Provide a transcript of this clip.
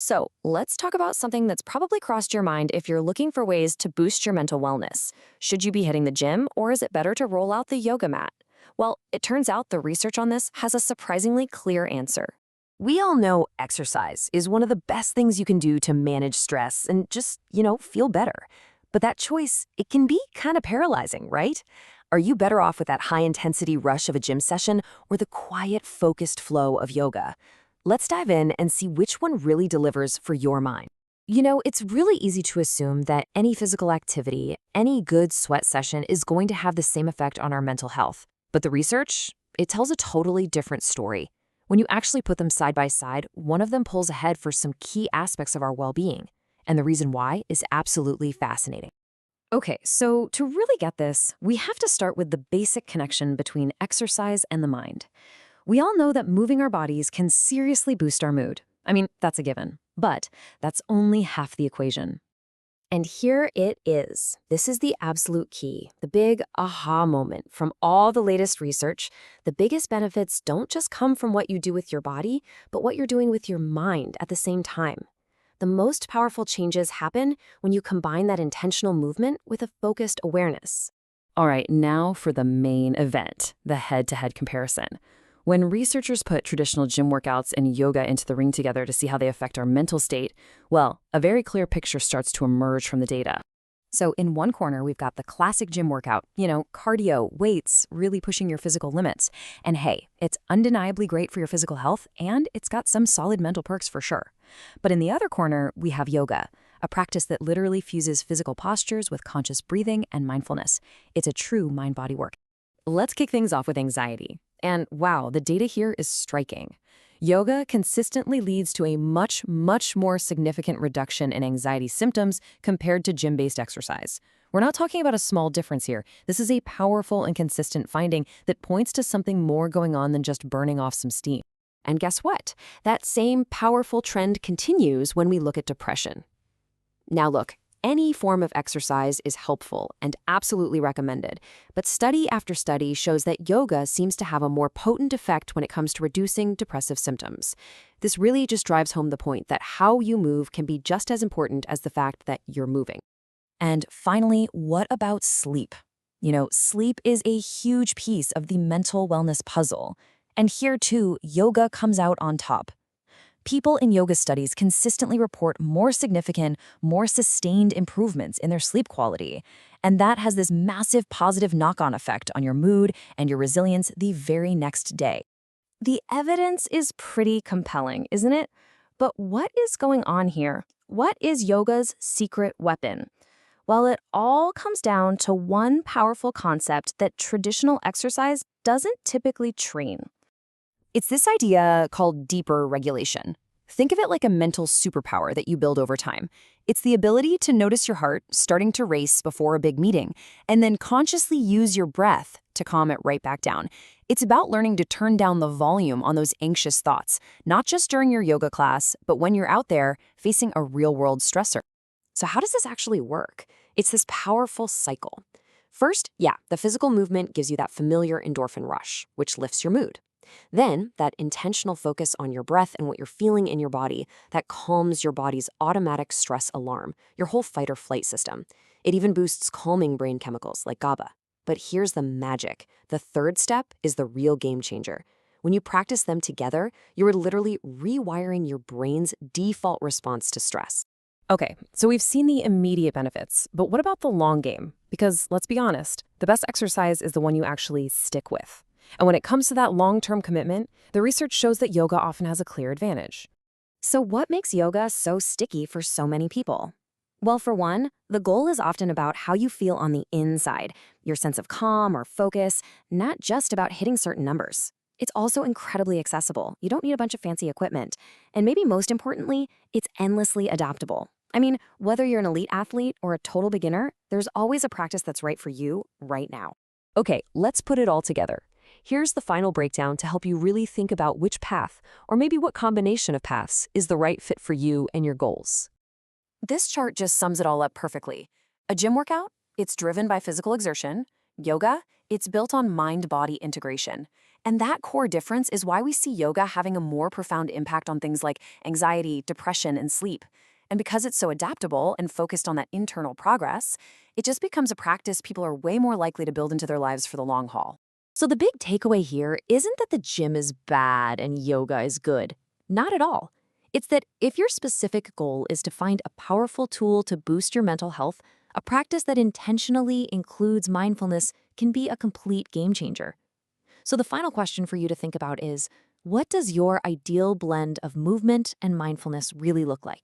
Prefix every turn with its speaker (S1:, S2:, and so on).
S1: So, let's talk about something that's probably crossed your mind if you're looking for ways to boost your mental wellness. Should you be hitting the gym, or is it better to roll out the yoga mat? Well, it turns out the research on this has a surprisingly clear answer.
S2: We all know exercise is one of the best things you can do to manage stress and just, feel better. But that choice, it can be kind of paralyzing, right? Are you better off with that high-intensity rush of a gym session or the quiet, focused flow of yoga? Let's dive in and see which one really delivers for your mind. It's really easy to assume that any physical activity, any good sweat session is going to have the same effect on our mental health. But the research, it tells a totally different story. When you actually put them side by side, one of them pulls ahead for some key aspects of our well-being. And the reason why is absolutely fascinating.
S1: Okay, so to really get this, we have to start with the basic connection between exercise and the mind. We all know that moving our bodies can seriously boost our mood. I mean, that's a given. But that's only half the equation. And here it is. This is the absolute key, the big aha moment from all the latest research. The biggest benefits don't just come from what you do with your body, but what you're doing with your mind at the same time. The most powerful changes happen when you combine that intentional movement with a focused awareness.
S2: All right, now for the main event, the head-to-head comparison. When researchers put traditional gym workouts and yoga into the ring together to see how they affect our mental state, well, a very clear picture starts to emerge from the data. So in one corner, we've got the classic gym workout, cardio, weights, really pushing your physical limits. And hey, it's undeniably great for your physical health, and it's got some solid mental perks for sure. But in the other corner, we have yoga, a practice that literally fuses physical postures with conscious breathing and mindfulness. It's a true mind-body work. Let's kick things off with anxiety. And wow, the data here is striking. Yoga consistently leads to a much, much more significant reduction in anxiety symptoms compared to gym-based exercise. We're not talking about a small difference here. This is a powerful and consistent finding that points to something more going on than just burning off some steam. And guess what? That same powerful trend continues when we look at depression. Now look, any form of exercise is helpful and absolutely recommended, but study after study shows that yoga seems to have a more potent effect when it comes to reducing depressive symptoms. This really just drives home the point that how you move can be just as important as the fact that you're moving. And finally, what about sleep? Sleep is a huge piece of the mental wellness puzzle. And here too, yoga comes out on top. People in yoga studies consistently report more significant, more sustained improvements in their sleep quality. And that has this massive positive knock-on effect on your mood and your resilience the very next day. The evidence is pretty compelling, isn't it? But what is going on here? What is yoga's secret weapon? Well, it all comes down to one powerful concept that traditional exercise doesn't typically train. It's this idea called deeper regulation. Think of it like a mental superpower that you build over time. It's the ability to notice your heart starting to race before a big meeting, and then consciously use your breath to calm it right back down. It's about learning to turn down the volume on those anxious thoughts, not just during your yoga class, but when you're out there facing a real-world stressor. So how does this actually work? It's this powerful cycle. First, the physical movement gives you that familiar endorphin rush, which lifts your mood. Then, that intentional focus on your breath and what you're feeling in your body, that calms your body's automatic stress alarm, your whole fight or flight system. It even boosts calming brain chemicals like GABA. But here's the magic. The third step is the real game changer. When you practice them together, you're literally rewiring your brain's default response to stress. Okay, so we've seen the immediate benefits, but what about the long game? Because let's be honest, the best exercise is the one you actually stick with. And when it comes to that long-term commitment, the research shows that yoga often has a clear advantage.
S1: So what makes yoga so sticky for so many people? Well, for one, the goal is often about how you feel on the inside, your sense of calm or focus, not just about hitting certain numbers. It's also incredibly accessible. You don't need a bunch of fancy equipment. And maybe most importantly, it's endlessly adaptable. I mean, whether you're an elite athlete or a total beginner, there's always a practice that's right for you right now.
S2: Okay, let's put it all together. Here's the final breakdown to help you really think about which path, or maybe what combination of paths, is the right fit for you and your goals.
S1: This chart just sums it all up perfectly. A gym workout? It's driven by physical exertion. Yoga? It's built on mind-body integration. And that core difference is why we see yoga having a more profound impact on things like anxiety, depression, and sleep. And because it's so adaptable and focused on that internal progress, it just becomes a practice people are way more likely to build into their lives for the long haul.
S2: So the big takeaway here isn't that the gym is bad and yoga is good. Not at all. It's that if your specific goal is to find a powerful tool to boost your mental health, a practice that intentionally includes mindfulness can be a complete game changer. So the final question for you to think about is, what does your ideal blend of movement and mindfulness really look like?